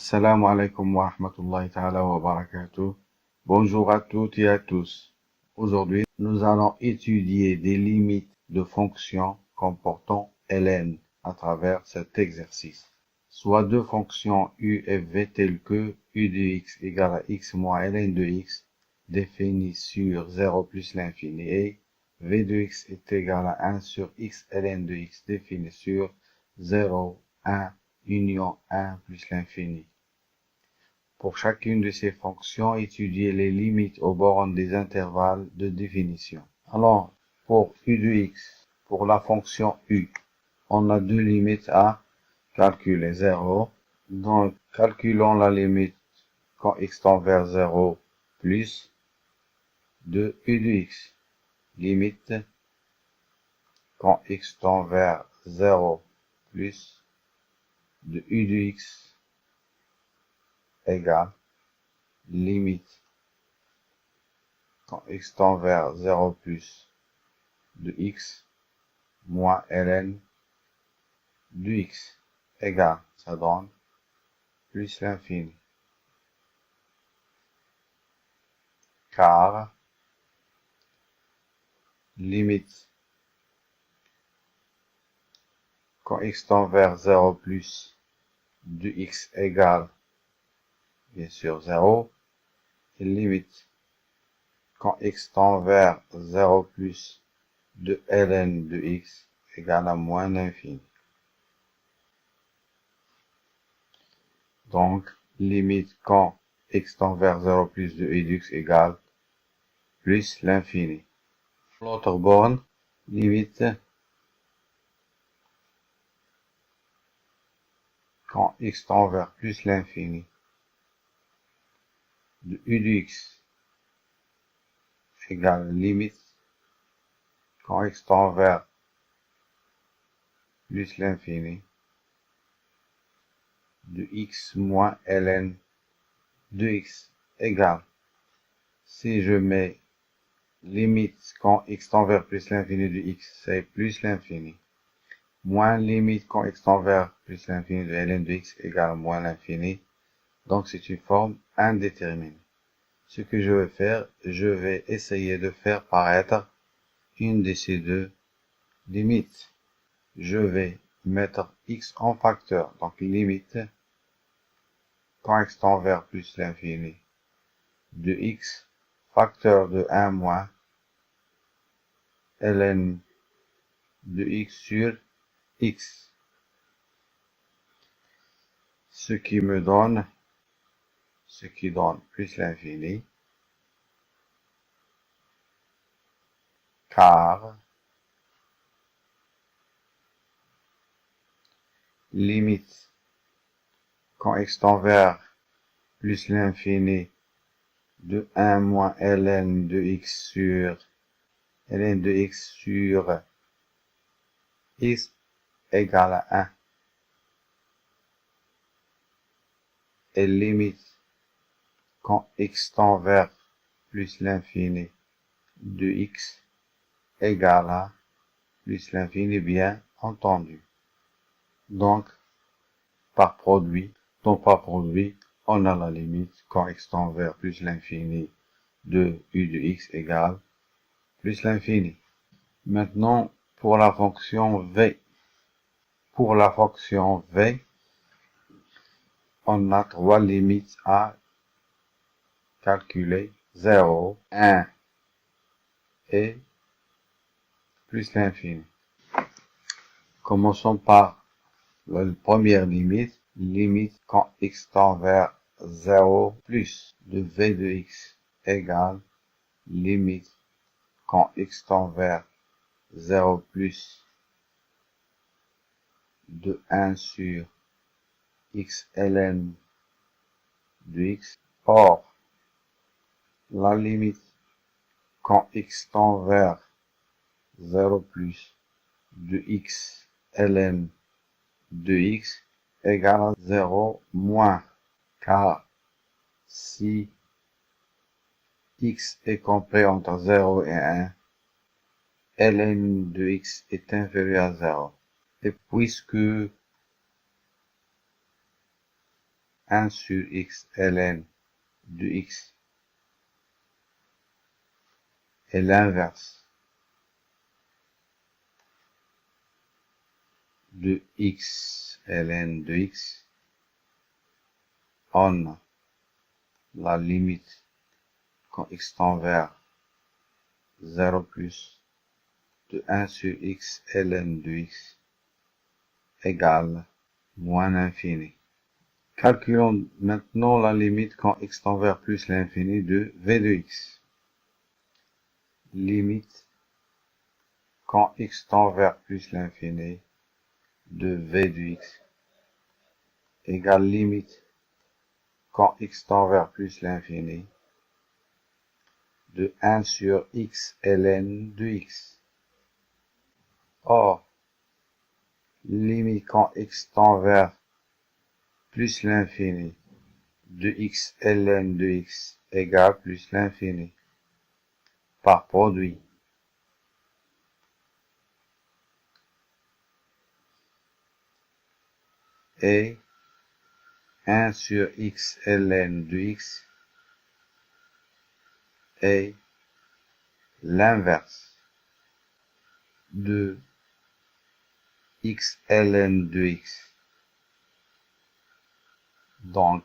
Assalamu alaikum wa rahmatullahi ta'ala wa barakatuh. Bonjour à toutes et à tous. Aujourd'hui, nous allons étudier des limites de fonctions comportant ln à travers cet exercice. Soit deux fonctions u et v telles que u de x égale à x moins ln de x définies sur 0 plus l'infini et v de x est égal à 1 sur x ln de x définie sur 0, 1, union 1 plus l'infini. Pour chacune de ces fonctions, étudier les limites aux bornes des intervalles de définition. Alors, pour u de x, pour la fonction u, on a deux limites à calculer. 0. Donc, calculons la limite quand x tend vers 0 plus de u de x. Limite quand x tend vers 0 plus de u de x égale limite quand x tend vers 0 plus de x moins ln de x égale, ça donne plus l'infini. Car limite quand x tend vers 0 plus de x égale bien sûr 0, et limite quand x tend vers 0 plus de ln de x égale à moins l'infini. Donc, limite quand x tend vers 0 plus de u de x égale plus l'infini. L'autre borne, limite quand x tend vers plus l'infini de u de x égale limite quand x tend vers plus l'infini de x moins ln de x égale. Si je mets limite quand x tend vers plus l'infini de x, c'est plus l'infini, moins limite quand x tend vers plus l'infini de ln de x égale moins l'infini. Donc c'est une forme indéterminée. Ce que je vais faire, je vais essayer de faire paraître une de ces deux limites. Je vais mettre x en facteur, donc limite quand x tend vers plus l'infini de x, facteur de 1 moins ln de x sur x, ce qui donne plus l'infini, car limite quand x tend vers plus l'infini de 1 moins ln de x sur x égale à 1 et limite quand x tend vers plus l'infini de x égale à plus l'infini, bien entendu. Donc, par produit, on a la limite quand x tend vers plus l'infini de u de x égale plus l'infini. Maintenant, pour la fonction v. Pour la fonction v, on a trois limites à calculer, 0, 1 et plus l'infini. Commençons par la première limite, limite quand x tend vers 0 plus de v de x égale limite quand x tend vers 0 plus de 1 sur x ln de x. Or, la limite quand x tend vers 0 plus de x ln de x égale à 0 moins, car si x est compris entre 0 et 1, ln de x est inférieur à 0. Et puisque 1 sur x ln de x est l'inverse de x ln de x, on a la limite quand x tend vers 0 plus de 1 sur x ln de x égale moins l'infini. Calculons maintenant la limite quand x tend vers plus l'infini de v de x. Limite quand x tend vers plus l'infini de v de x égale limite quand x tend vers plus l'infini de 1 sur x ln de x. Or, limite quand x tend vers plus l'infini de x ln de x égale plus l'infini. Par produit, et 1 sur x ln de x est l'inverse de x ln de x. Donc,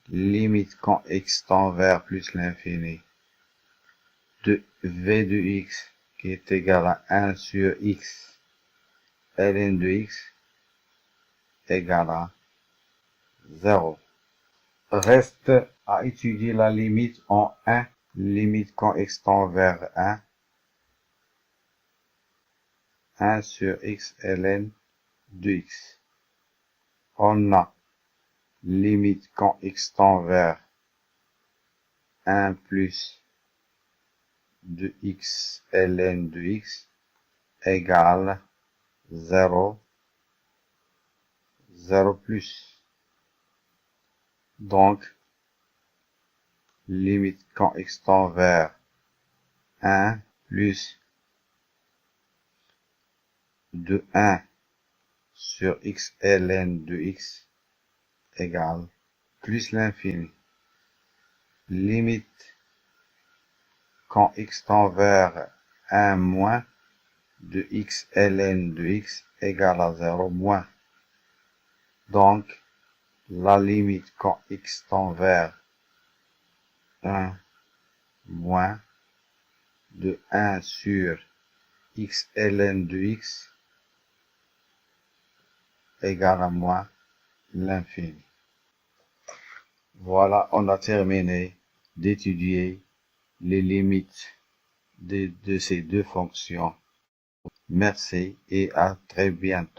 limite quand x tend vers plus l'infini de v de x qui est égal à 1 sur x ln de x égale à 0. Reste à étudier la limite en 1, limite quand x tend vers 1 sur x ln de x. On a limite quand x tend vers 1 plus de x ln de x égale 0, 0 plus. Donc, limite quand x tend vers 1 plus de 1 sur x ln de x égale plus l'infini. Limite quand x tend vers 1 moins de x ln de x égale à 0 moins. Donc, la limite quand x tend vers 1 moins de 1 sur x ln de x égale à moins l'infini. Voilà, on a terminé d'étudier les limites de ces deux fonctions. Merci et à très bientôt.